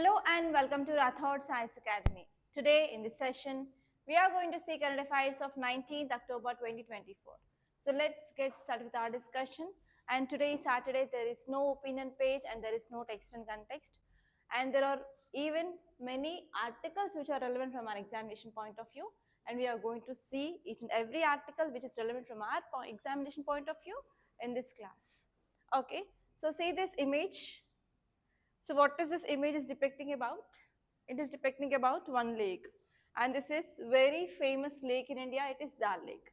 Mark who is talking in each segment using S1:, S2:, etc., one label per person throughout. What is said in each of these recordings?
S1: Hello and welcome to Rathods Science Academy. Today in this session, we are going to see current affairs of 19th October 2024. So let's get started with our discussion. And today is Saturday, there is no opinion page and there is no text and context. And there are even many articles which are relevant from our examination point of view. And we are going to see each and every article which is relevant from our examination point of view in this class. Okay, so see this image. So what is this image is depicting about? It is depicting about one lake, and this is very famous lake in India. It is Dal Lake.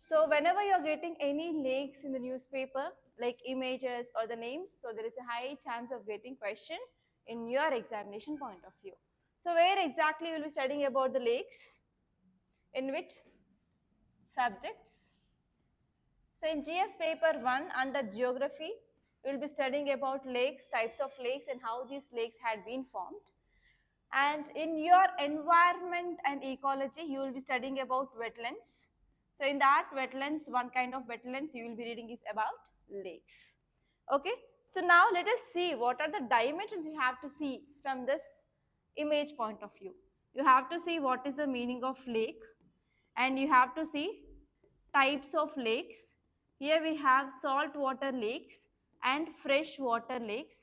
S1: So whenever you are getting any lakes in the newspaper, like images or the names, so there is a high chance of getting question in your examination point of view. So where exactly you will be studying about the lakes? In which subjects? So in GS paper 1 under geography, we will be studying about lakes, types of lakes and how these lakes had been formed. And in your environment and ecology, you will be studying about wetlands. So in that wetlands, one kind of wetlands you will be reading is about lakes. Okay, so now let us see what are the dimensions you have to see from this image point of view. You have to see what is the meaning of lake, and you have to see types of lakes. Here we have saltwater lakes and freshwater lakes.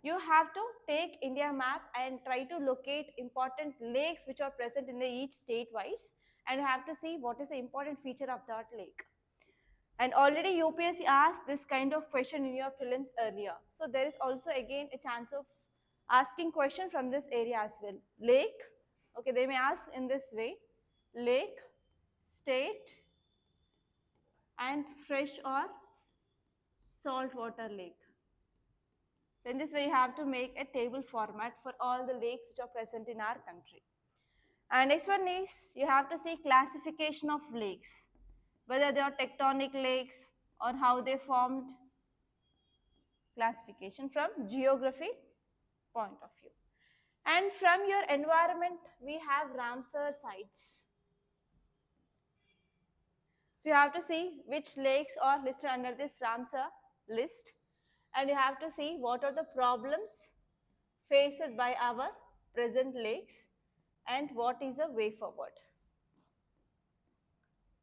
S1: You have to take India map and try to locate important lakes which are present in the each state wise, and you have to see what is the important feature of that lake. And already UPSC asked this kind of question in your prelims earlier. So there is also again a chance of asking question from this area as well. Lake, okay, they may ask in this way, lake, state, and fresh or saltwater lake. So in this way, you have to make a table format for all the lakes which are present in our country. And next one is, you have to see classification of lakes, whether they are tectonic lakes or how they formed, classification from geography point of view. And from your environment, we have Ramsar sites. So you have to see which lakes are listed under this Ramsar list, and you have to see what are the problems faced by our present lakes and what is the way forward.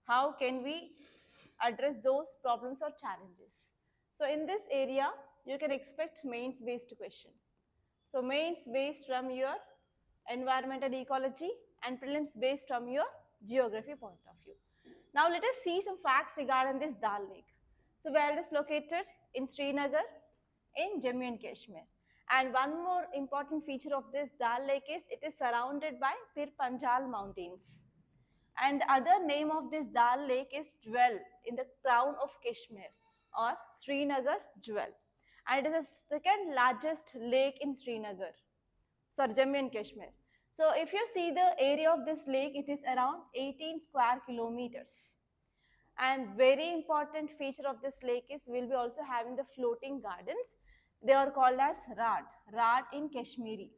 S1: How can we address those problems or challenges? So in this area, you can expect mains based question. So mains based from your environment and ecology, and prelims based from your geography point of view. Now let us see some facts regarding this Dal Lake. So where it is located? In Srinagar, in Jammu and Kashmir. And one more important feature of this Dal Lake is it is surrounded by Pir Panjal mountains. And the other name of this Dal Lake is Jewel in the crown of Kashmir, or Srinagar Jewel. And it is the second largest lake in Srinagar, sorry, Jammu and Kashmir. So if you see the area of this lake, it is around 18 square kilometers. And very important feature of this lake is we'll be also having the floating gardens. They are called as Rad in Kashmiri.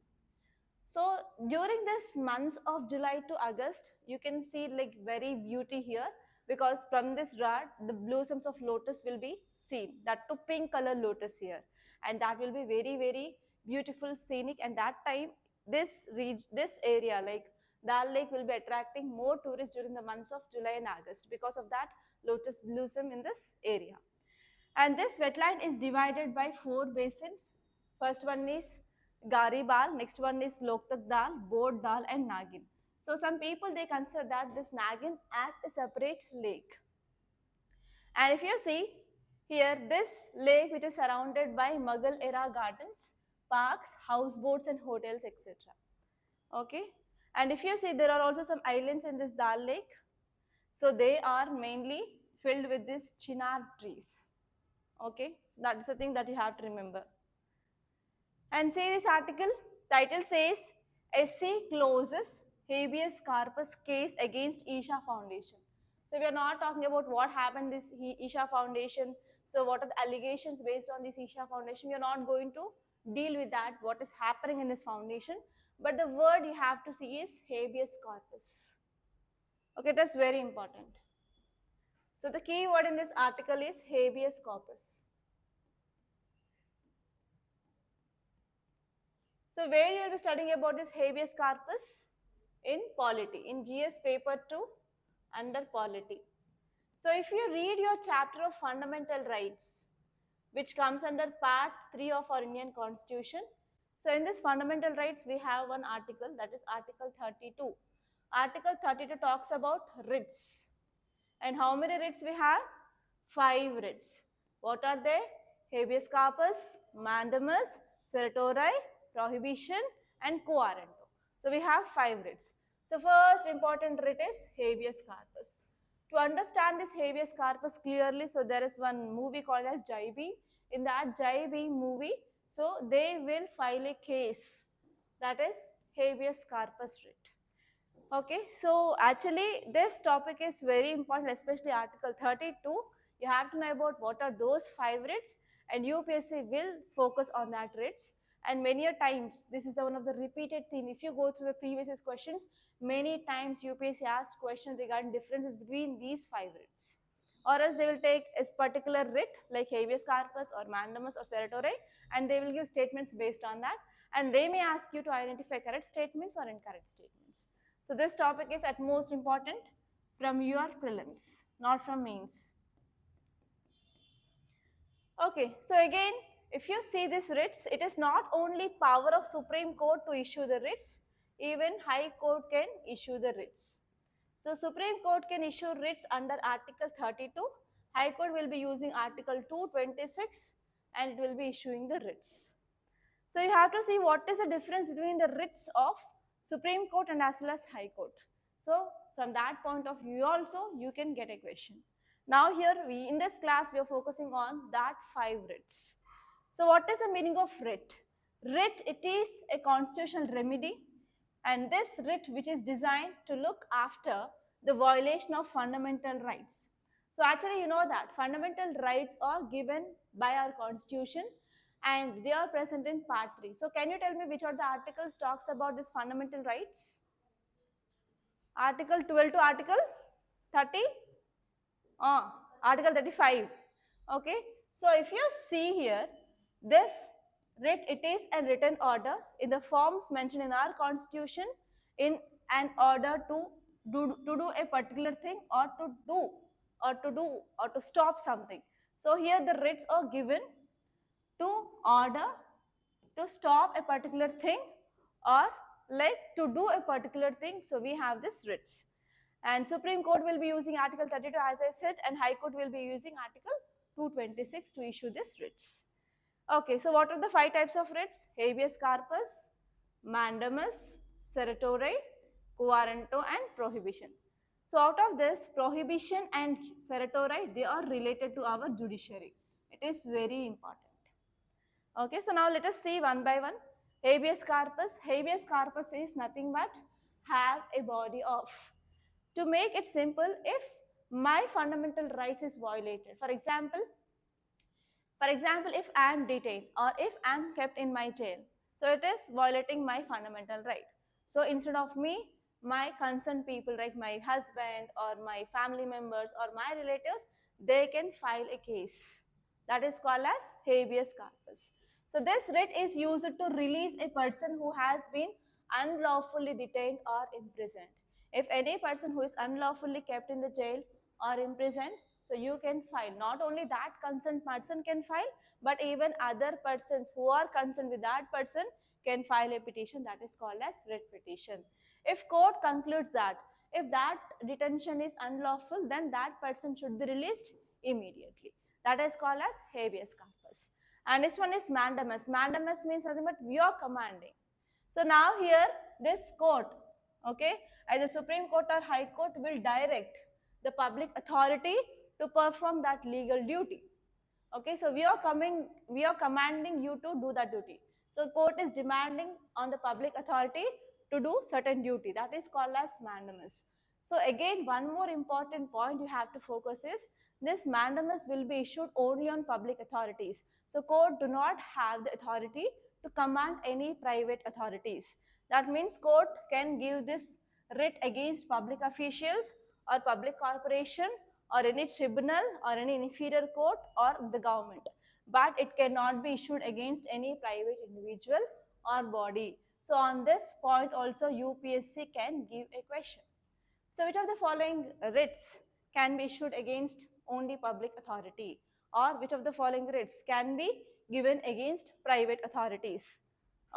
S1: So during this months of July to August, you can see like very beauty here, because from this Rad, the blossoms of lotus will be seen. That too pink color lotus here, and that will be very beautiful scenic. And that time this area like Dal Lake will be attracting more tourists during the months of July and August because of that lotus blossom in this area. And this wetland is divided by 4 basins. First one is Garibal, next one is Loktak Dal, Bod Dal and Nagin. So some people they consider that this Nagin as a separate lake. And if you see here, this lake which is surrounded by Mughal era gardens, parks, houseboats and hotels, etc. Okay. And if you see, there are also some islands in this Dal Lake. So they are mainly filled with these chinar trees. Okay, that is the thing that you have to remember. And say this article, title says, SC closes habeas corpus case against Isha Foundation. So we are not talking about what happened this Isha Foundation. So what are the allegations based on this Isha Foundation? We are not going to deal with that, what is happening in this foundation. But the word you have to see is habeas corpus. Okay, that's very important. So the key word in this article is habeas corpus. So where you will be studying about this habeas corpus? In polity, in GS paper 2 under polity. So if you read your chapter of fundamental rights, which comes under part 3 of our Indian constitution, so in this fundamental rights we have one article, that is article 32. Article 32 talks about writs. And how many writs we have? 5 writs. What are they? Habeas corpus, mandamus, certiorari, prohibition and quo warranto. So we have 5 writs. So first important writ is habeas corpus. To understand this habeas corpus clearly, so there is one movie called as Jaibi. In that Jaibi movie, so they will file a case, that is habeas corpus writ. Okay, so actually this topic is very important, especially article 32. You have to know about what are those 5 writs, and UPSC will focus on that writs. And many a times, this is the one of the repeated theme. If you go through the previous questions, many times UPSC asked questions regarding differences between these 5 writs. Or else they will take a particular writ like habeas corpus or mandamus or certiorari, and they will give statements based on that. And they may ask you to identify correct statements or incorrect statements. So this topic is at most important from your prelims, not from mains. Okay, so again, if you see this writs, it is not only power of Supreme Court to issue the writs, even High Court can issue the writs. So Supreme Court can issue writs under Article 32, High Court will be using Article 226 and it will be issuing the writs. So you have to see what is the difference between the writs of Supreme Court and as well as High Court. So from that point of view also you can get a question. Now here in this class we are focusing on that 5 writs. So what is the meaning of writ? Writ, it is a constitutional remedy, and this writ which is designed to look after the violation of fundamental rights. So actually you know that fundamental rights are given by our constitution and they are present in part 3. So can you tell me which are the articles talks about this fundamental rights? Article 12 to Article 30? Article 35. Okay. So if you see here, this writ, it is a written order in the forms mentioned in our constitution in an order to do a particular thing or to stop something. So here the writs are given to order to stop a particular thing or like to do a particular thing. So we have this writs. And Supreme Court will be using Article 32 as I said, and High Court will be using Article 226 to issue this writs. Okay, so what are the 5 types of writs? Habeas corpus, mandamus, certiorari, quo warranto and prohibition. So out of this, prohibition and certiorari, they are related to our judiciary. It is very important. Okay, so now let us see one by one. Habeas corpus. Habeas corpus is nothing but have a body of. To make it simple, if my fundamental rights is violated, for example, if I am detained or if I am kept in my jail, so it is violating my fundamental right. So instead of me, my concerned people like my husband or my family members or my relatives, they can file a case. That is called as habeas corpus. So this writ is used to release a person who has been unlawfully detained or imprisoned. If any person who is unlawfully kept in the jail or imprisoned, so you can file. Not only that concerned person can file, but even other persons who are concerned with that person can file a petition, that is called as writ petition. If court concludes that if that detention is unlawful, then that person should be released immediately. That is called as habeas corpus. And this one is mandamus. Mandamus means nothing but we are commanding. So now here this court, okay, either Supreme Court or High Court will direct the public authority to perform that legal duty. Okay, so we are commanding you to do that duty. So court is demanding on the public authority to do certain duty. That is called as mandamus. So again, one more important point you have to focus is this mandamus will be issued only on public authorities. So court do not have the authority to command any private authorities. That means court can give this writ against public officials or public corporation or any tribunal or any inferior court or the government, but it cannot be issued against any private individual or body. So on this point also UPSC can give a question. So which of the following writs can be issued against only public authority, or which of the following writs can be given against private authorities?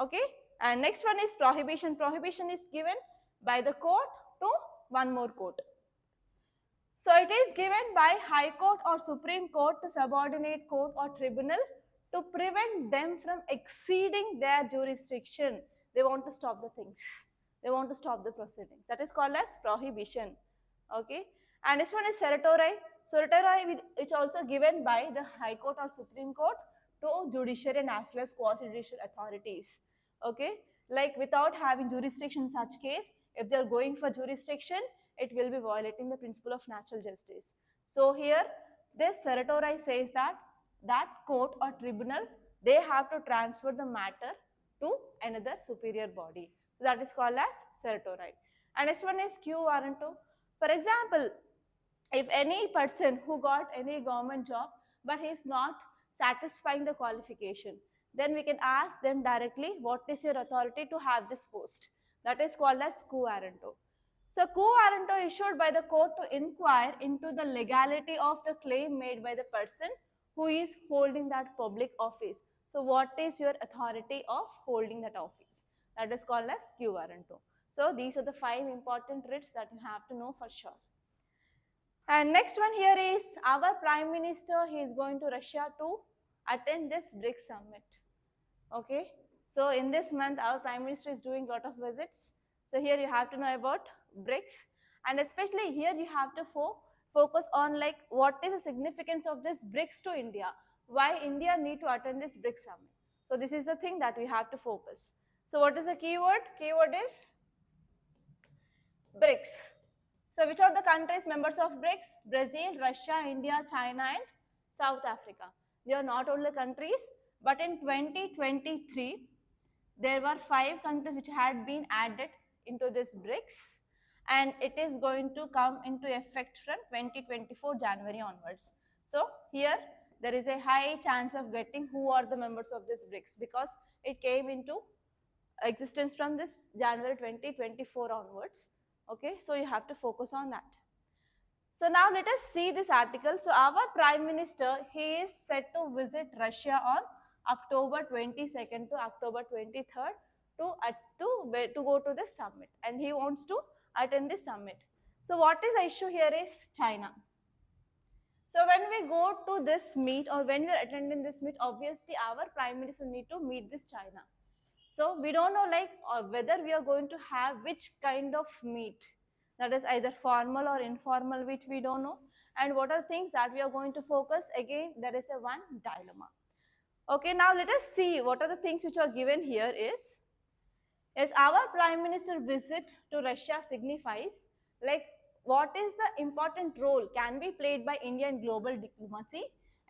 S1: Okay, and next one is prohibition. Prohibition is given by the court to one more court. So it is given by High Court or Supreme Court to subordinate court or tribunal to prevent them from exceeding their jurisdiction. They want to stop the things. They want to stop the proceedings. That is called as prohibition. Okay. And this one is certiorari. Certiorari is also given by the High Court or Supreme Court to judiciary and as well as quasi-judicial authorities. Okay. Like without having jurisdiction in such case, if they are going for jurisdiction, it will be violating the principle of natural justice. So here this certiorari says that court or tribunal, they have to transfer the matter to another superior body. So that is called as certiorari. And next one is quo warranto. For example, if any person who got any government job but he is not satisfying the qualification, then we can ask them directly, what is your authority to have this post? That is called as quo warranto. So quo warranto issued by the court to inquire into the legality of the claim made by the person who is holding that public office. So what is your authority of holding that office? That is called as quo warranto. So these are the 5 important writs that you have to know for sure. And next one here is our Prime Minister, he is going to Russia to attend this BRICS summit. Okay, so in this month our Prime Minister is doing a lot of visits. So here you have to know about BRICS, and especially here you have to focus on like what is the significance of this BRICS to India, why India need to attend this BRICS summit. So this is the thing that we have to focus. So what is the keyword? Keyword is BRICS. So which are the countries members of BRICS? Brazil, Russia, India, China and South Africa. They are not only countries, but in 2023 there were 5 countries which had been added into this BRICS, and it is going to come into effect from 2024 January onwards. So here there is a high chance of getting who are the members of this BRICS, because it came into existence from this January 2024 onwards. Okay, so you have to focus on that. So now let us see this article. So our Prime Minister, he is set to visit Russia on October 22nd to October 23rd to go to this summit, and he wants to attend this summit. So what is the issue here is China. So when we go to this meet or when we are attending this meet, obviously our Prime Minister need to meet this China. So we don't know like whether we are going to have which kind of meet, that is either formal or informal, which we don't know, and what are things that we are going to focus. Again, there is a one dilemma. Okay, now let us see what are the things which are given here is our Prime Minister visit to Russia signifies like what is the important role can be played by India in global diplomacy,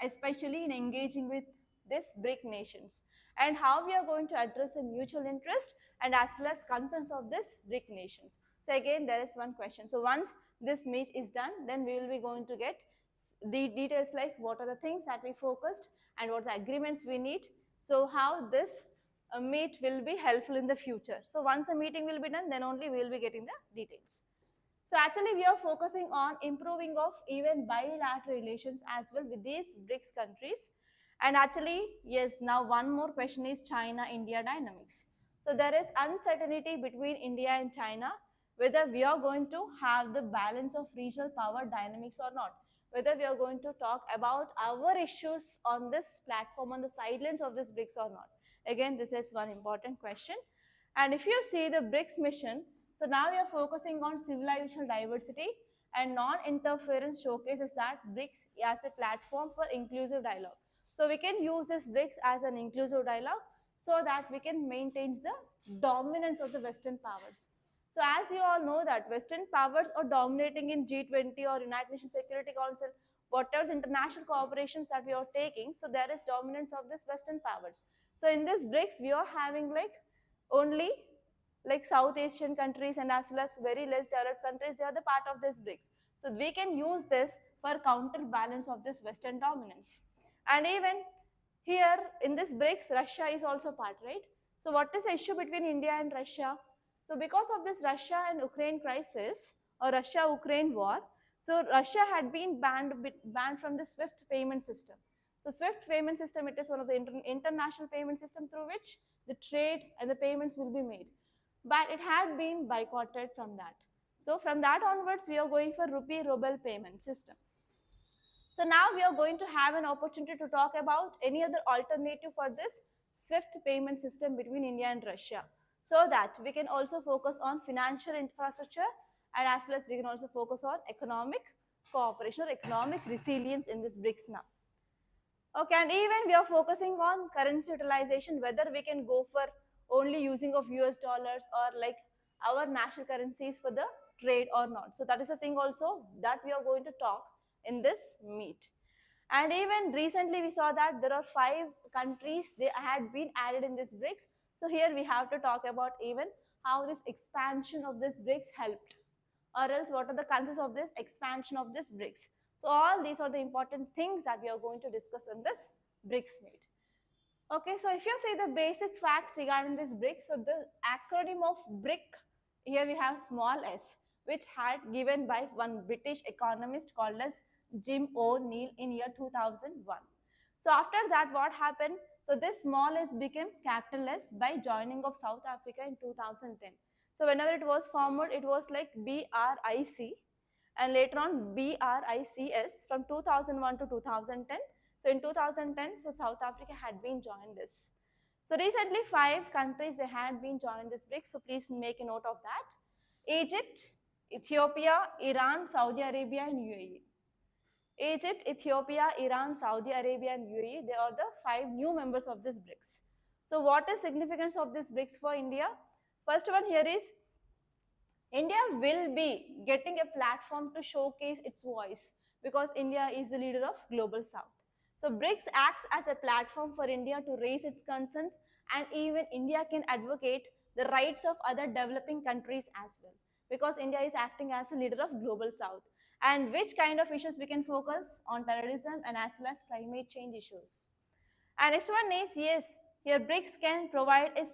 S1: especially in engaging with these BRIC nations, and how we are going to address the mutual interest and as well as concerns of these BRIC nations. So again, there is one question. So once this meet is done, then we will be going to get the details like what are the things that we focused and what the agreements we need. So how this meet will be helpful in the future. So once a meeting will be done, then only we will be getting the details. So actually we are focusing on improving of even bilateral relations as well with these BRICS countries. And actually, yes, now one more question is China-India dynamics. So there is uncertainty between India and China whether we are going to have the balance of regional power dynamics or not, whether we are going to talk about our issues on this platform on the sidelines of this BRICS or not. Again, this is one important question. And if you see the BRICS mission, so now we are focusing on civilizational diversity and non-interference showcases that BRICS as a platform for inclusive dialogue. So we can use this BRICS as an inclusive dialogue so that we can maintain the dominance of the Western powers. So as you all know that Western powers are dominating in G20 or United Nations Security Council, whatever the international cooperations that we are taking, so there is dominance of this Western powers. So in this BRICS, we are having like only like South Asian countries and as well as very less developed countries, they are the part of this BRICS. So we can use this for counterbalance of this Western dominance. And even here in this BRICS, Russia is also part, right? So what is the issue between India and Russia? So because of this Russia and Ukraine crisis or Russia-Ukraine war, so Russia had been banned from the SWIFT payment system. So SWIFT payment system, it is one of the international payment system through which the trade and the payments will be made. But it had been boycotted from that. So from that onwards, we are going for rupee ruble payment system. So now we are going to have an opportunity to talk about any other alternative for this SWIFT payment system between India and Russia, so that we can also focus on financial infrastructure, and as well as we can also focus on economic cooperation or economic resilience in this BRICS now. Okay, and even we are focusing on currency utilization, whether we can go for only using of US dollars or like our national currencies for the trade or not. So that is a thing also that we are going to talk in this meet. And even recently we saw that there are 5 countries they had been added in this BRICS. So here we have to talk about even how this expansion of this BRICS helped, or else what are the concerns of this expansion of this BRICS. So all these are the important things that we are going to discuss in this BRICS meet. Okay, so if you see the basic facts regarding this BRICS, so the acronym of BRIC, here we have small s, which had given by one British economist called as Jim O'Neill in year 2001. So after that, what happened? So this small s became capital S by joining of South Africa in 2010. So whenever it was formed, it was like BRIC, and later on BRICS from 2001 to 2010. So in 2010, so South Africa had been joined this. So recently 5 countries they had been joined this BRICS. So please make a note of that. Egypt, Ethiopia, Iran, Saudi Arabia and UAE. Egypt, Ethiopia, Iran, Saudi Arabia and UAE, they are the 5 new members of this BRICS. So what is significance of this BRICS for India? First one here is India will be getting a platform to showcase its voice because India is the leader of Global South. So BRICS acts as a platform for India to raise its concerns, and even India can advocate the rights of other developing countries as well, because India is acting as a leader of Global South. And which kind of issues we can focus on? Terrorism and as well as climate change issues. And next one is, yes, here BRICS can provide a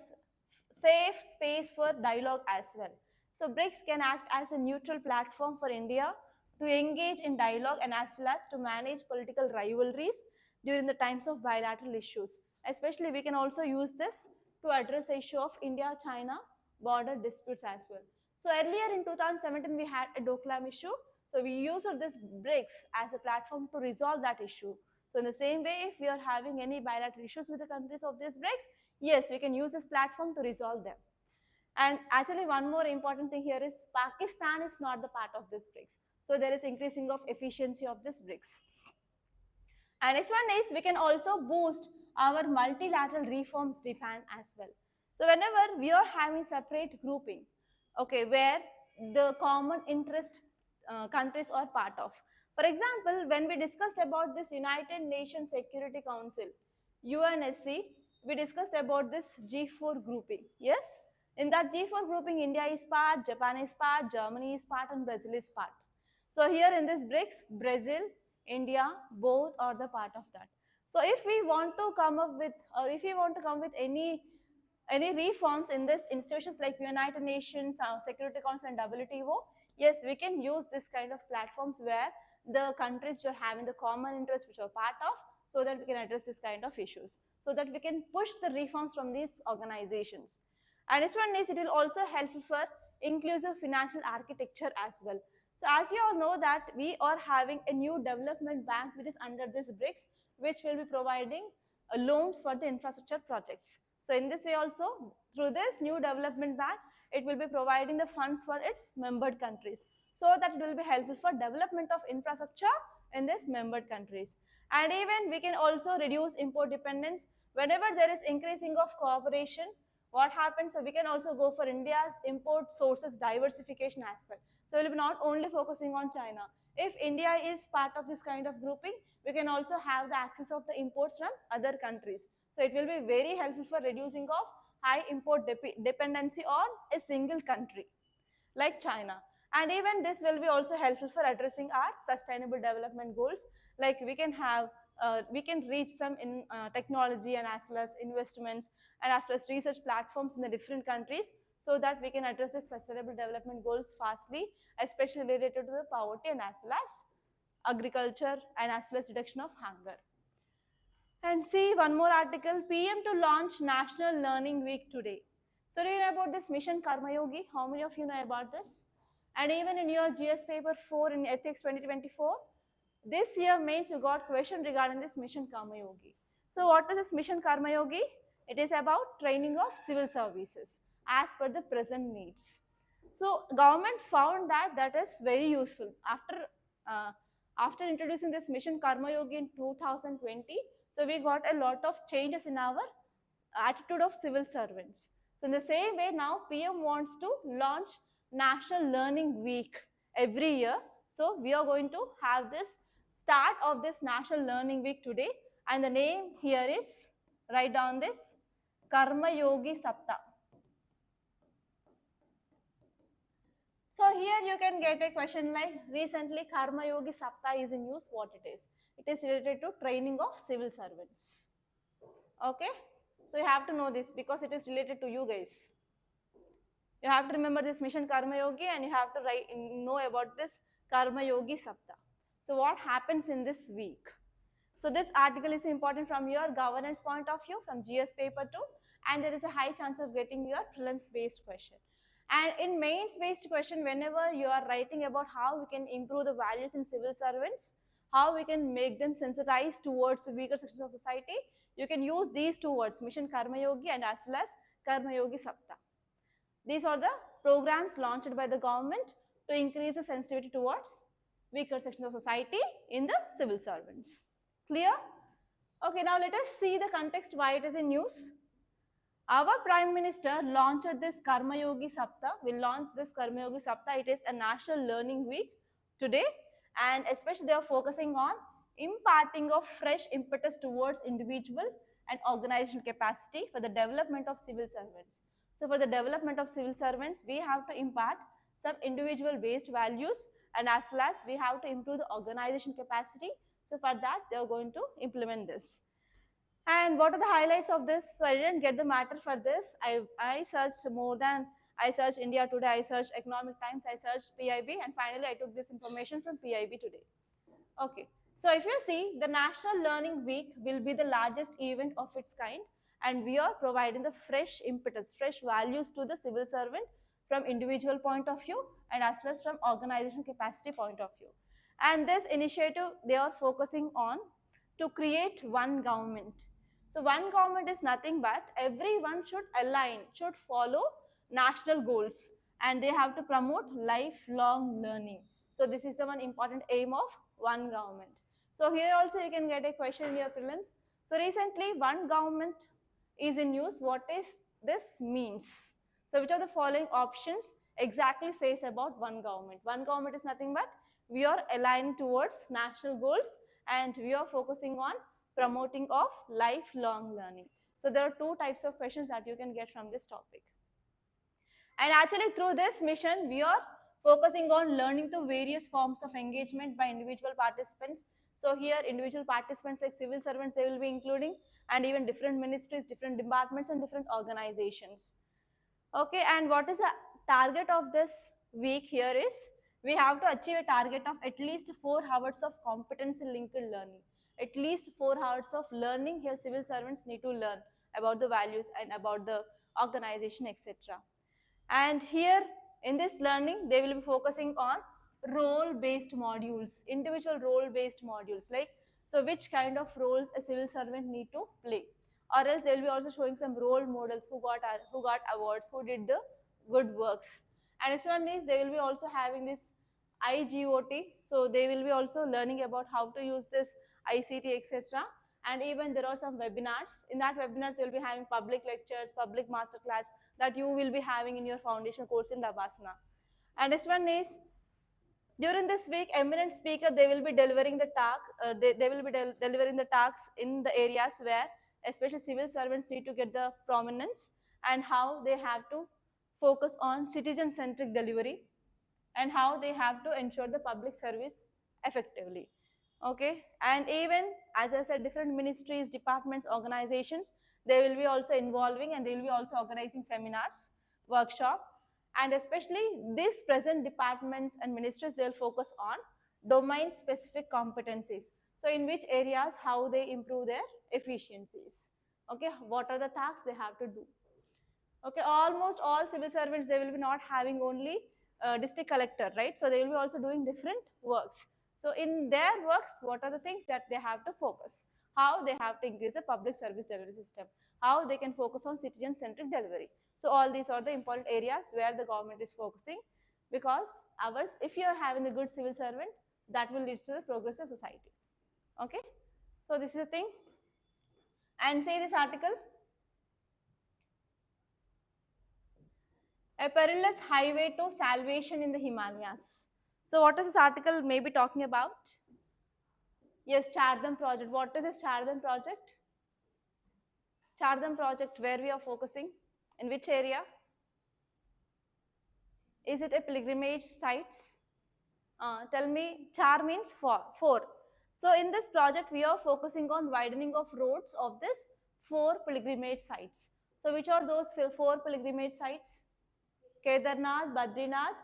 S1: safe space for dialogue as well. So BRICS can act as a neutral platform for India to engage in dialogue and as well as to manage political rivalries during the times of bilateral issues. Especially we can also use this to address the issue of India-China border disputes as well. So earlier in 2017 we had a Doklam issue. So we used this BRICS as a platform to resolve that issue. So in the same way, if we are having any bilateral issues with the countries of this BRICS, yes, we can use this platform to resolve them. And actually one more important thing here is Pakistan is not the part of this BRICS. So there is increasing of efficiency of this BRICS. And next one is we can also boost our multilateral reforms demand as well. So whenever we are having separate grouping, okay, where the common interest countries are part of. For example, when we discussed about this United Nations Security Council, UNSC, we discussed about this G4 grouping, yes? In that G4 grouping, India is part, Japan is part, Germany is part, and Brazil is part. So here in this BRICS, Brazil, India, both are the part of that. So if we want to come up with, or if we want to come with any reforms in this institutions like United Nations, Security Council and WTO, yes, we can use this kind of platforms where the countries which are having the common interests which are part of, so that we can address this kind of issues, so that we can push the reforms from these organizations. And next one is it will also help for inclusive financial architecture as well. So as you all know that we are having a new development bank which is under this BRICS, which will be providing loans for the infrastructure projects. So in this way also, through this new development bank, it will be providing the funds for its membered countries, so that it will be helpful for development of infrastructure in these membered countries. And even we can also reduce import dependence whenever there is increasing of cooperation. What happens? So we can also go for India's import sources diversification as well. So we'll be not only focusing on China. If India is part of this kind of grouping, we can also have the access of the imports from other countries. So it will be very helpful for reducing of high import dependency on a single country like China. And even this will be also helpful for addressing our sustainable development goals. Like we can have we can reach some in technology and as well as investments and as well as research platforms in the different countries, so that we can address the sustainable development goals fastly, especially related to the poverty and as well as agriculture and as well as reduction of hunger. And see one more article, PM to launch National Learning Week today. So do you know about this mission Karma Yogi? How many of you know about this? And even in your GS paper 4 in Ethics 2024, this year mains you got question regarding this mission Karma Yogi. So what is this mission Karma Yogi? It is about training of civil services as per the present needs. So government found that that is very useful. After introducing this mission Karma Yogi in 2020, so we got a lot of changes in our attitude of civil servants. So in the same way, now PM wants to launch National Learning Week every year. So we are going to have this start of this National Learning Week today, and the name here is, write down this, Karma Yogi Sapta. So here you can get a question like, recently Karma Yogi Sapta is in use, what it is? It is related to training of civil servants. Okay, so you have to know this because it is related to you guys. You have to remember this mission Karma Yogi, and you have to know about this Karma Yogi Sapta. So what happens in this week? So this article is important from your governance point of view, from GS paper 2, and there is a high chance of getting your prelims based question. And in mains based question, whenever you are writing about how we can improve the values in civil servants, how we can make them sensitized towards the weaker sections of society, you can use these two words, mission Karma Yogi and as well as Karma Yogi Sapta. These are the programs launched by the government to increase the sensitivity towards weaker sections of society in the civil servants. Clear? Okay, now let us see the context why it is in news. Our Prime Minister launched this Karma Yogi Sapta. Will launch this Karma Yogi Sapta. It is a National Learning Week today, and especially they are focusing on imparting of fresh impetus towards individual and organizational capacity for the development of civil servants. So for the development of civil servants, we have to impart some individual based values, and as well as we have to improve the organization capacity. So for that, they are going to implement this. And what are the highlights of this? So I didn't get the matter for this. I searched more than, I searched India Today, I searched Economic Times, I searched PIB, and finally I took this information from PIB today. Okay, so if you see, the National Learning Week will be the largest event of its kind, and we are providing the fresh impetus, fresh values to the civil servant from individual point of view and as well as from organization capacity point of view. And this initiative, they are focusing on to create one government. So one government is nothing but everyone should align, should follow national goals, and they have to promote lifelong learning. So this is the one important aim of one government. So here also you can get a question in your prelims. So recently one government is in use. What is this means? So which of the following options exactly says about one government? One government is nothing but we are aligning towards national goals and we are focusing on promoting of lifelong learning. So there are two types of questions that you can get from this topic. And actually through this mission, we are focusing on learning through various forms of engagement by individual participants. So here individual participants like civil servants, they will be including, and even different ministries, different departments and different organizations. Okay, and what is the target of this week here is, we have to achieve a target of at least 4 hours of competency linked learning. At least 4 hours of learning here civil servants need to learn about the values and about the organization, etc. And here in this learning, they will be focusing on role-based modules, individual role-based modules, like, so which kind of roles a civil servant need to play, or else they will be also showing some role models who got awards, who did the good works. And this one is, they will be also having this IGOT, so they will be also learning about how to use this ICT, etc. And even there are some webinars. In that webinars, they will be having public lectures, public masterclass that you will be having in your foundation course in Dabasana. And this one is, during this week, eminent speaker, they will be delivering the talk. They will be delivering the talks in the areas where especially civil servants need to get the prominence, and how they have to focus on citizen-centric delivery and how they have to ensure the public service effectively. Okay, and even as I said, different ministries, departments, organizations, they will be also involving and they will be also organizing seminars, workshop, and especially these present departments and ministries, they will focus on domain specific competencies. So in which areas, how they improve their efficiencies. Okay, what are the tasks they have to do. Okay, almost all civil servants, they will be not having only district collector, right? So they will be also doing different works. So in their works, what are the things that they have to focus? How they have to increase the public service delivery system, how they can focus on citizen-centric delivery. So all these are the important areas where the government is focusing, because ours, if you are having a good civil servant, that will lead to the progressive society. Okay, so this is the thing. And say this article, a perilous highway to salvation in the Himalayas. So what is this article maybe talking about? Yes, Chardham project. What is this Chardham project? Chardham project, where we are focusing? In which area? Is it a pilgrimage sites? Tell me, char means four. So in this project, we are focusing on widening of roads of this 4 pilgrimage sites. So which are those 4 pilgrimage sites? Kedarnath, Badrinath,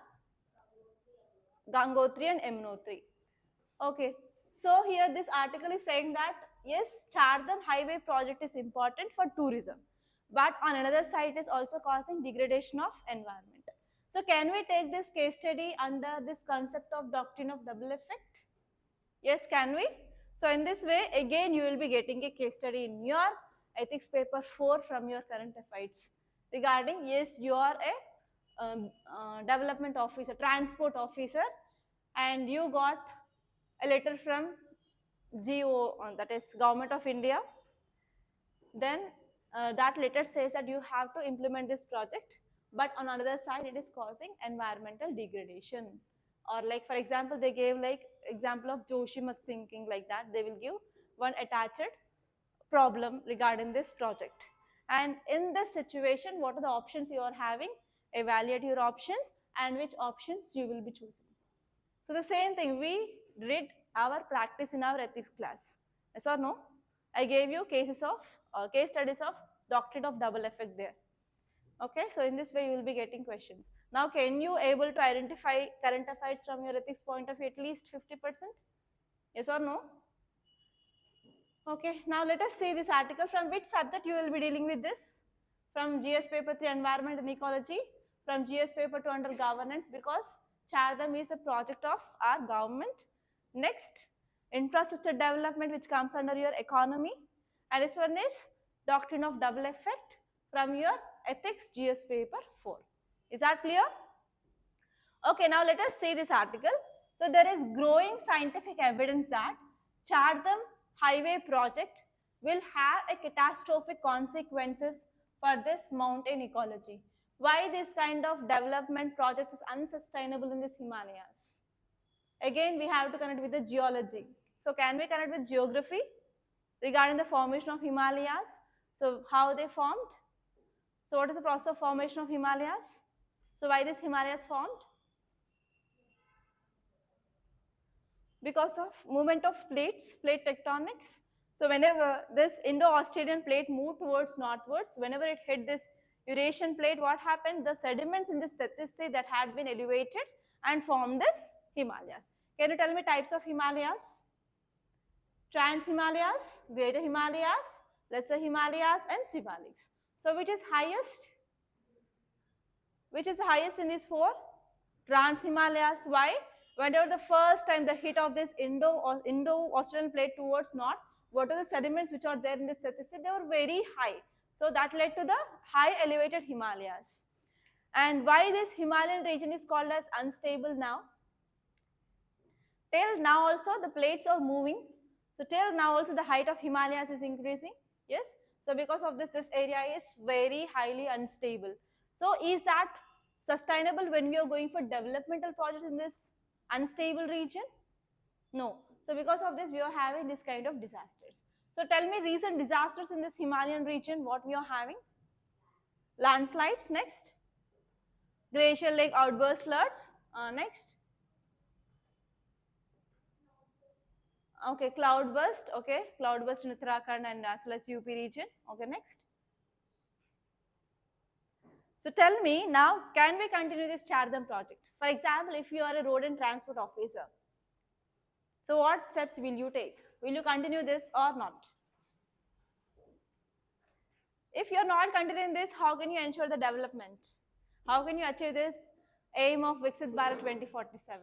S1: Gangotri and Yamunotri. Okay, so here this article is saying that yes, Chardham highway project is important for tourism, but on another side it is also causing degradation of environment. So can we take this case study under this concept of doctrine of double effect? Yes, can we? So in this way, again you will be getting a case study in your ethics paper 4 from your current affairs regarding, yes, you are a development officer, transport officer, and you got a letter from GO, that is Government of India. Then that letter says that you have to implement this project, but on another side it is causing environmental degradation. Or like for example, they gave like example of Joshimat sinking, like that they will give one attached problem regarding this project. And in this situation, what are the options you are having? Evaluate your options and which options you will be choosing. So the same thing, we did our practice in our ethics class. Yes or no? I gave you cases of case studies of doctrine of double effect there. Okay, so in this way you will be getting questions. Now, can you able to identify current affairs from your ethics point of view at least 50%? Yes or no? Okay, now let us see this article. From which subject you will be dealing with this? From GS paper 3 environment and ecology, from GS paper 2 under governance, because Chardham is a project of our government. Next, infrastructure development, which comes under your economy, and this one is doctrine of double effect from your ethics GS paper 4. Is that clear? Okay, now let us see this article. So there is growing scientific evidence that Chardham highway project will have a catastrophic consequences for this mountain ecology. Why this kind of development project is unsustainable in this Himalayas? Again, we have to connect with the geology. So can we connect with geography regarding the formation of Himalayas? So how they formed? So what is the process of formation of Himalayas? So why this Himalayas formed? Because of movement of plates, plate tectonics. So whenever this Indo-Australian plate moved towards northwards, whenever it hit this Eurasian plate, what happened? The sediments in this Tethys that had been elevated and formed this Himalayas. Can you tell me types of Himalayas? Trans-Himalayas, Greater Himalayas, Lesser Himalayas, and Sivaliks. So which is highest? Which is the highest in these 4? Trans-Himalayas. Why? Whenever the first time the hit of this Indo-Australian plate towards north, what are the sediments which are there in this Tethys? They were very high. So that led to the high elevated Himalayas. And why this Himalayan region is called as unstable now? Till now also the plates are moving. So till now also the height of Himalayas is increasing. Yes. So because of this area is very highly unstable. So is that sustainable when we are going for developmental projects in this unstable region? No. So because of this we are having this kind of disasters. So tell me recent disasters in this Himalayan region, what we are having? Landslides, next. Glacial lake outburst floods, next. Okay, cloudburst. Okay, cloudburst in Uttarakhand and as well as UP region. Okay, next. So tell me now, can we continue this Chardam project? For example, if you are a road and transport officer, so what steps will you take? Will you continue this or not? If you are not continuing this, how can you ensure the development? How can you achieve this aim of Viksit Bharat 2047?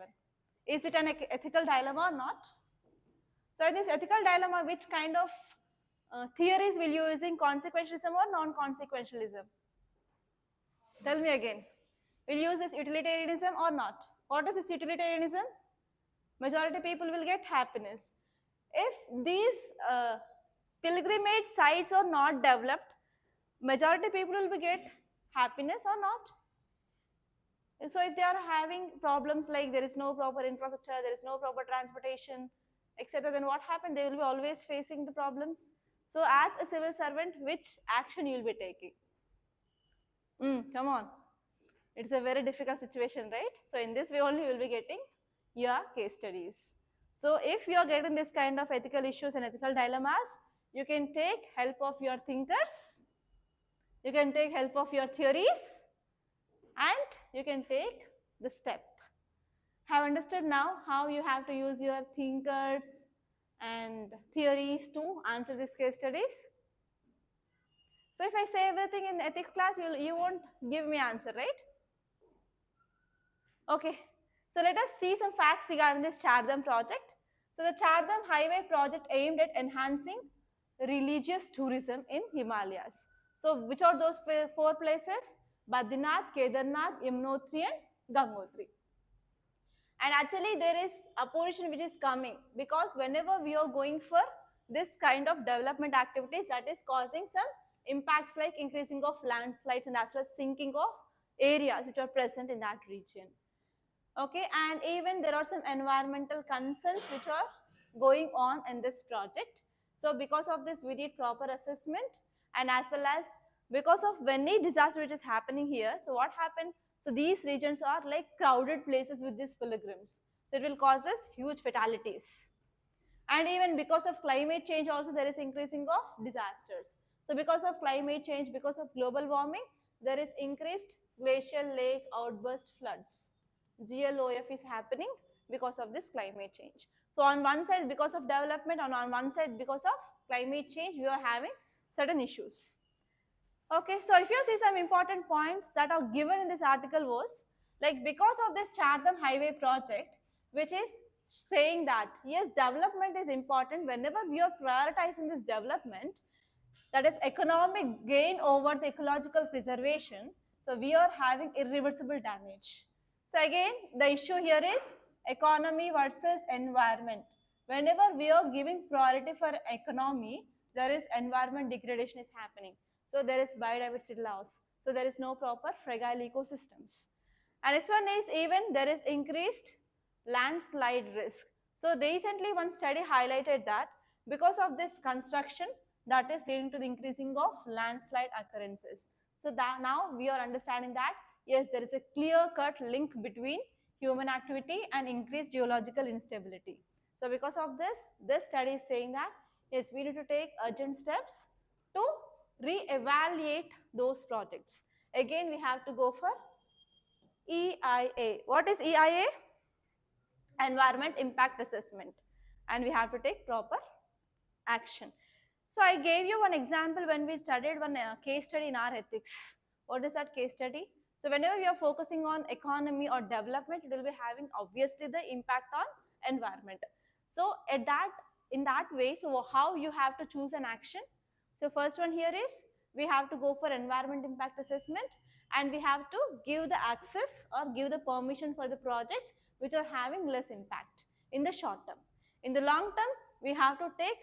S1: Is it an ethical dilemma or not? So in this ethical dilemma, which kind of theories will you using, consequentialism or non-consequentialism? Tell me again. Will you use this utilitarianism or not? What is this utilitarianism? Majority people will get happiness. If these pilgrimage sites are not developed, majority people will get happiness or not? So if they are having problems like there is no proper infrastructure, there is no proper transportation, etc., then what happened? They will be always facing the problems. So as a civil servant, which action you will be taking? Come on. It's a very difficult situation, right? So in this way only you will be getting your case studies. So if you are getting this kind of ethical issues and ethical dilemmas, you can take help of your thinkers, you can take help of your theories, and you can take the step. Have understood now how you have to use your thinkers and theories to answer these case studies? So if I say everything in ethics class, you won't give me answer, right? Okay, so let us see some facts regarding this Chardam project. So the Chardam highway project aimed at enhancing religious tourism in Himalayas. So which are those four places? Badrinath, Kedarnath, Yamunotri and Gangotri. And actually there is opposition which is coming, because whenever we are going for this kind of development activities, that is causing some impacts like increasing of landslides and as well as sinking of areas which are present in that region. Okay, and even there are some environmental concerns which are going on in this project. So because of this we did proper assessment, and as well as because of any disaster which is happening here, so what happened? So these regions are like crowded places with these pilgrims, so it will cause us huge fatalities. And even because of climate change also there is increasing of disasters. So because of climate change, because of global warming, there is increased glacial lake outburst floods. GLOF is happening because of this climate change. So on one side because of development, and on one side because of climate change, we are having certain issues. Okay, so if you see some important points that are given in this article was, like because of this Chardam highway project, which is saying that yes, development is important. Whenever we are prioritizing this development, that is economic gain over the ecological preservation, so we are having irreversible damage. So again, the issue here is economy versus environment. Whenever we are giving priority for economy, there is environment degradation is happening. So there is biodiversity loss. So there is no proper fragile ecosystems. And next one is even there is increased landslide risk. So recently one study highlighted that because of this construction, that is leading to the increasing of landslide occurrences. So that now we are understanding that yes, there is a clear-cut link between human activity and increased geological instability. So because of this study is saying that yes, we need to take urgent steps to re-evaluate those projects. Again, we have to go for EIA. What is EIA? Environment Impact Assessment. And we have to take proper action. So I gave you one example when we studied one case study in our ethics. What is that case study? So whenever we are focusing on economy or development, it will be having obviously the impact on environment. So in that way, so how you have to choose an action? So first one here is we have to go for environment impact assessment, and we have to give the access or give the permission for the projects which are having less impact in the short term. In the long term, we have to take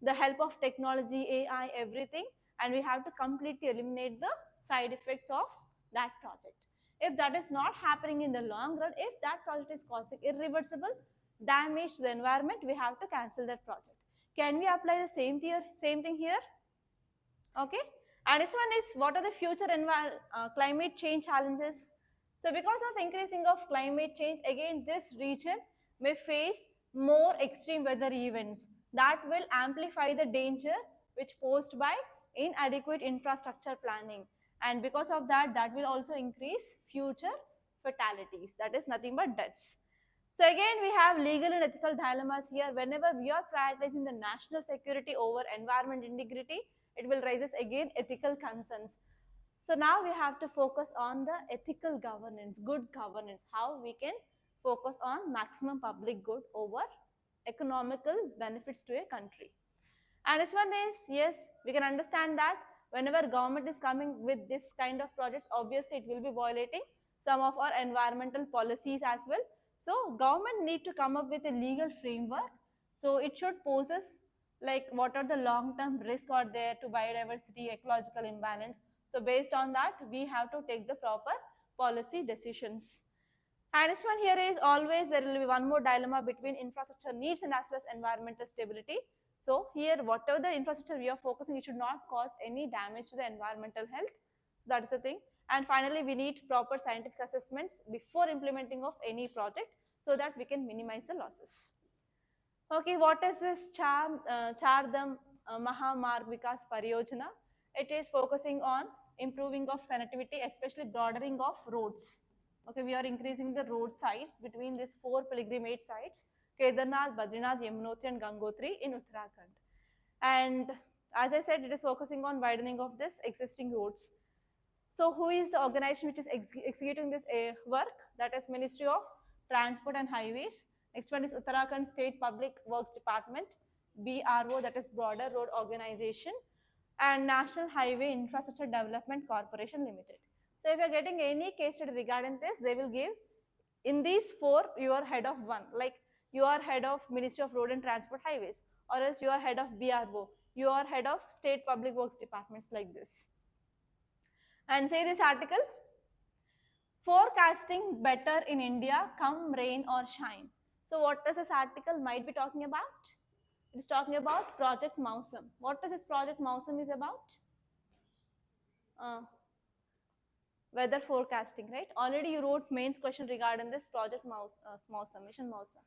S1: the help of technology, AI, everything, and we have to completely eliminate the side effects of that project. If that is not happening in the long run, if that project is causing irreversible damage to the environment, we have to cancel that project. Can we apply the same thing here? Okay. And this one is what are the future climate change challenges? So because of increasing of climate change, again this region may face more extreme weather events that will amplify the danger which posed by inadequate infrastructure planning, and because of that, that will also increase future fatalities, that is nothing but deaths. So again, we have legal and ethical dilemmas here. Whenever we are prioritizing the national security over environment integrity, it will raises again ethical concerns. So now we have to focus on the ethical governance, good governance, how we can focus on maximum public good over economical benefits to a country. And this one is, yes, we can understand that whenever government is coming with this kind of projects, obviously it will be violating some of our environmental policies as well. So government need to come up with a legal framework. So it should poses like what are the long-term risks are there to biodiversity, ecological imbalance. So based on that, we have to take the proper policy decisions. And this one here is always there will be one more dilemma between infrastructure needs and as well as environmental stability. So here, whatever the infrastructure we are focusing, it should not cause any damage to the environmental health. That is the thing. And finally, we need proper scientific assessments before implementing of any project so that we can minimize the losses. Okay, what is this Chardham Mahamarg Vikas Pariyojana? It is focusing on improving of connectivity, especially broadening of roads. Okay, we are increasing the road sites between these 4 pilgrimage sites, Kedarnath, Badrinath, Yamunotri and Gangotri in Uttarakhand. And as I said, it is focusing on widening of this existing roads. So who is the organization which is executing this work? That is Ministry of Transport and Highways. Next one is Uttarakhand State Public Works Department, BRO, that is Border Road Organization, and National Highway Infrastructure Development Corporation Limited. So if you are getting any case study regarding this, they will give in these four, you are head of one, like you are head of Ministry of Road and Transport Highways, or else you are head of BRO, you are head of State Public Works Departments, like this. And say this article, forecasting better in India come rain or shine. So what does this article might be talking about? It is talking about Project Mausam. What does this Project Mausam is about? Weather forecasting, right? Already you wrote mains question regarding this Project Mausam, Mission Mausam.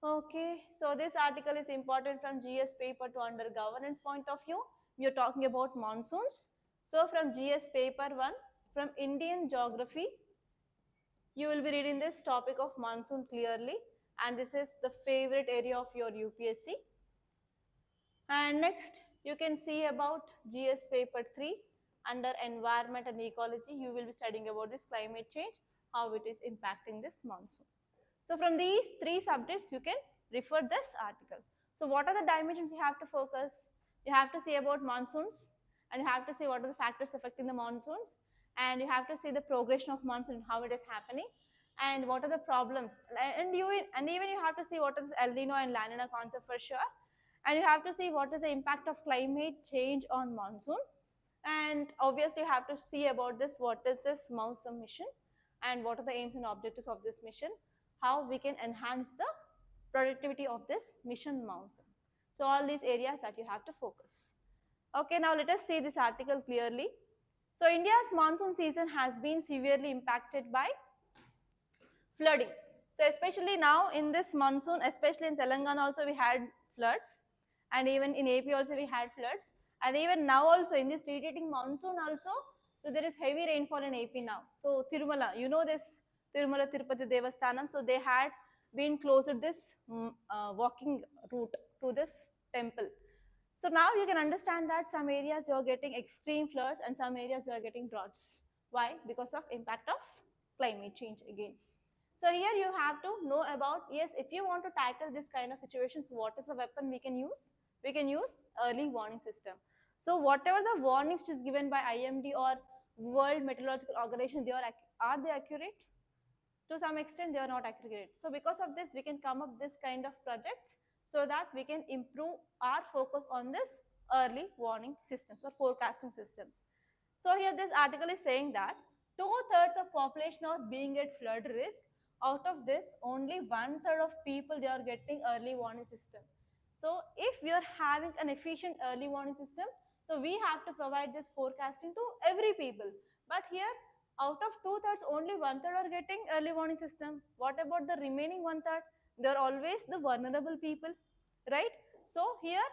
S1: Okay, so this article is important from GS paper to under governance point of view. We are talking about monsoons. So from GS paper 1, from Indian geography, you will be reading this topic of monsoon clearly, and this is the favorite area of your UPSC. And next, you can see about GS paper 3 under environment and ecology. You will be studying about this climate change, how it is impacting this monsoon. So from these three subjects, you can refer this article. So what are the dimensions you have to focus? You have to see about monsoons, and you have to see what are the factors affecting the monsoons, and you have to see the progression of monsoon, how it is happening, and what are the problems, and even you have to see what is El Nino and La Nina concept for sure, and you have to see what is the impact of climate change on monsoon, and obviously you have to see about this, what is this Mausam mission, and what are the aims and objectives of this mission, how we can enhance the productivity of this mission Mausam. So all these areas that you have to focus. Okay, now let us see this article clearly. So India's monsoon season has been severely impacted by flooding. So especially now in this monsoon, especially in Telangana also we had floods, and even in AP also we had floods, and even now also in this retreating monsoon also, so there is heavy rainfall in AP now. So Tirumala, you know this Tirumala Tirupati Devasthanam, so they had been closed this walking route to this temple. So now you can understand that some areas you are getting extreme floods and some areas you are getting droughts. Why? Because of impact of climate change again. So here you have to know about, yes, if you want to tackle this kind of situations, what is the weapon we can use? We can use early warning system. So whatever the warnings is given by IMD or World Meteorological Organization, are they accurate? To some extent, they are not accurate. So because of this, we can come up this kind of projects so that we can improve our focus on this early warning systems or forecasting systems. So here this article is saying that 2/3 of population are being at flood risk. Out of this, only 1/3 of people they are getting early warning system. So if we are having an efficient early warning system, so we have to provide this forecasting to every people. But here, out of 2/3, only 1/3 are getting early warning system. What about the remaining 1/3? They're always the vulnerable people, right? So here,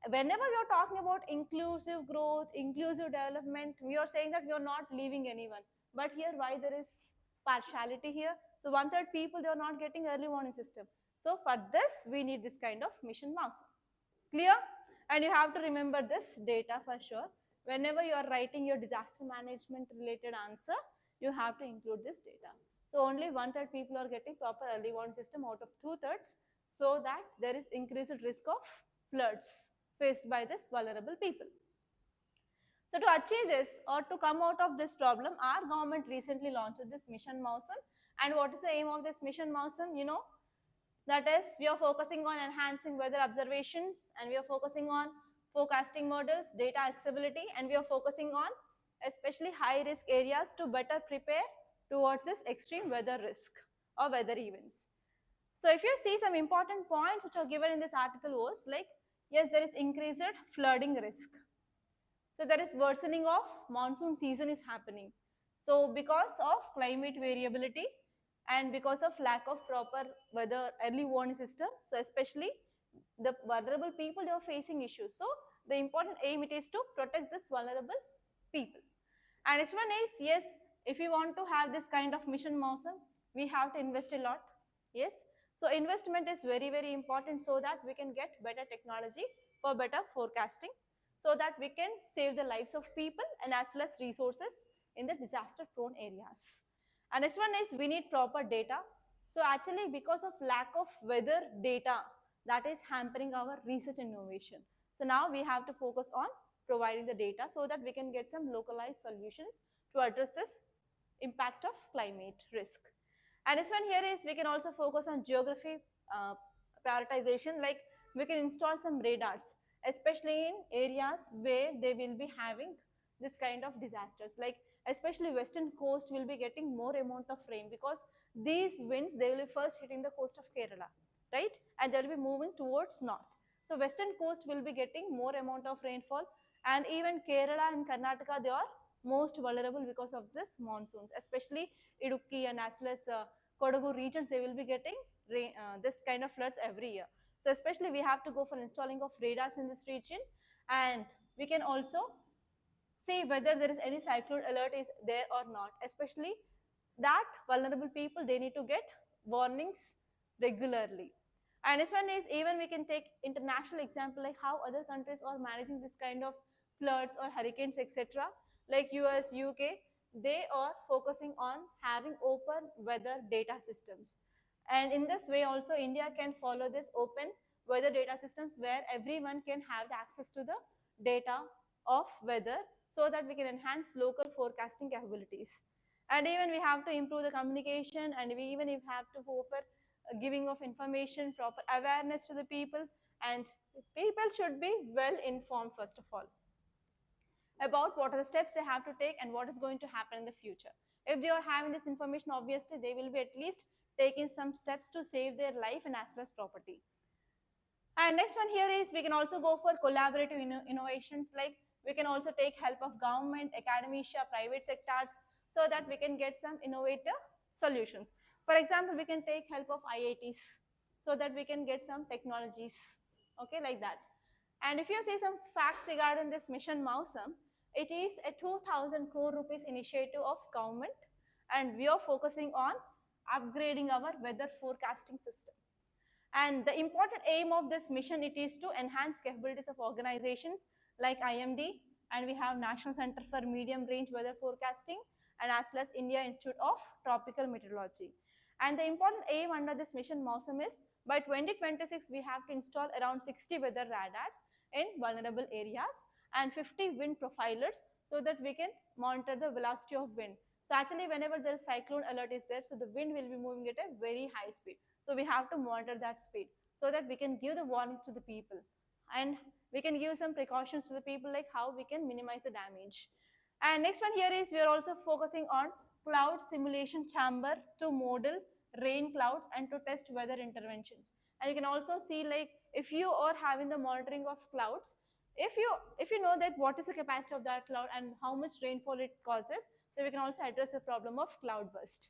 S1: whenever we are talking about inclusive growth, inclusive development, we are saying that we are not leaving anyone. But here, why there is partiality here? So one third people, they are not getting early warning system. So for this, we need this kind of mission mouse. Clear? And you have to remember this data for sure. Whenever you are writing your disaster management related answer, you have to include this data. So only one third people are getting proper early warning system out of two thirds, so that there is increased risk of floods faced by this vulnerable people. So to achieve this or to come out of this problem, our government recently launched this mission Mausam. And what is the aim of this mission Mausam? You know, that is, we are focusing on enhancing weather observations, and we are focusing on forecasting models, data accessibility, and we are focusing on especially high risk areas to better prepare towards this extreme weather risk or weather events. So if you see some important points which are given in this article was like, yes, there is increased flooding risk. So there is worsening of monsoon season is happening. So because of climate variability and because of lack of proper weather early warning system, so especially the vulnerable people, they are facing issues. So the important aim it is to protect this vulnerable people. And next one is, yes, if we want to have this kind of mission Mausam, we have to invest a lot. Yes. So investment is very, very important so that we can get better technology for better forecasting, so that we can save the lives of people and as well as resources in the disaster prone areas. And next one is, we need proper data. So actually, because of lack of weather data, that is hampering our research innovation. So now we have to focus on providing the data so that we can get some localized solutions to address this impact of climate risk. And this one here is, we can also focus on geography prioritization, like we can install some radars, especially in areas where they will be having this kind of disasters, like especially western coast will be getting more amount of rain, because these winds, they will be first hitting the coast of Kerala, right, and they will be moving towards north. So western coast will be getting more amount of rainfall, and even Kerala and Karnataka, they are most vulnerable because of this monsoons, especially Idukki and as well as Kodagu regions, they will be getting this kind of floods every year. So especially we have to go for installing of radars in this region, and we can also see whether there is any cyclone alert is there or not, especially that vulnerable people, they need to get warnings regularly. And this one is, even we can take international example, like how other countries are managing this kind of floods or hurricanes, etc. Like US, UK, they are focusing on having open weather data systems. And in this way also, India can follow this open weather data systems where everyone can have access to the data of weather, so that we can enhance local forecasting capabilities. And even we have to improve the communication, and we even if have to go for giving of information, proper awareness to the people, and people should be well informed first of all about what are the steps they have to take and what is going to happen in the future. If they are having this information, obviously they will be at least taking some steps to save their life and as well as property. And next one here is, we can also go for collaborative innovations, like we can also take help of government, academia, private sectors, so that we can get some innovative solutions. For example, we can take help of IITs so that we can get some technologies, okay, like that. And if you see some facts regarding this mission Mausam, it is a 2000 crore rupees initiative of government, and we are focusing on upgrading our weather forecasting system. And the important aim of this mission, it is to enhance capabilities of organizations like IMD, and we have National Center for Medium Range Weather Forecasting, and as well as India Institute of Tropical Meteorology. And the important aim under this mission Mausam is, by 2026 we have to install around 60 weather radars in vulnerable areas and 50 wind profilers, so that we can monitor the velocity of wind. So actually, whenever there is cyclone alert is there, so the wind will be moving at a very high speed. So we have to monitor that speed so that we can give the warnings to the people, and we can give some precautions to the people, like how we can minimize the damage. And next one here is, we are also focusing on cloud simulation chamber to model rain clouds and to test weather interventions. And you can also see, like if you are having the monitoring of clouds, if you know that what is the capacity of that cloud and how much rainfall it causes, so we can also address the problem of cloud burst.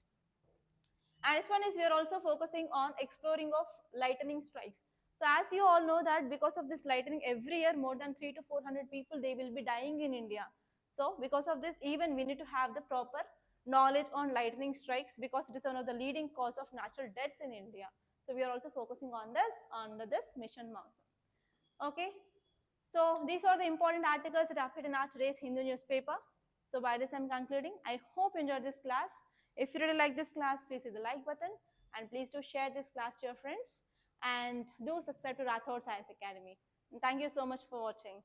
S1: And this one is we are also focusing on exploring of lightning strikes. So as you all know that because of this lightning, every year more than 3 to 400 people, they will be dying in India. So because of this, even we need to have the proper knowledge on lightning strikes, because it is one of the leading cause of natural deaths in India. So we are also focusing on this under this mission mouse. Okay. So these are the important articles that appeared in our today's Hindu newspaper. So by this I'm concluding. I hope you enjoyed this class. If you really like this class, please hit the like button and please do share this class to your friends and do subscribe to Rathods Science Academy. And thank you so much for watching.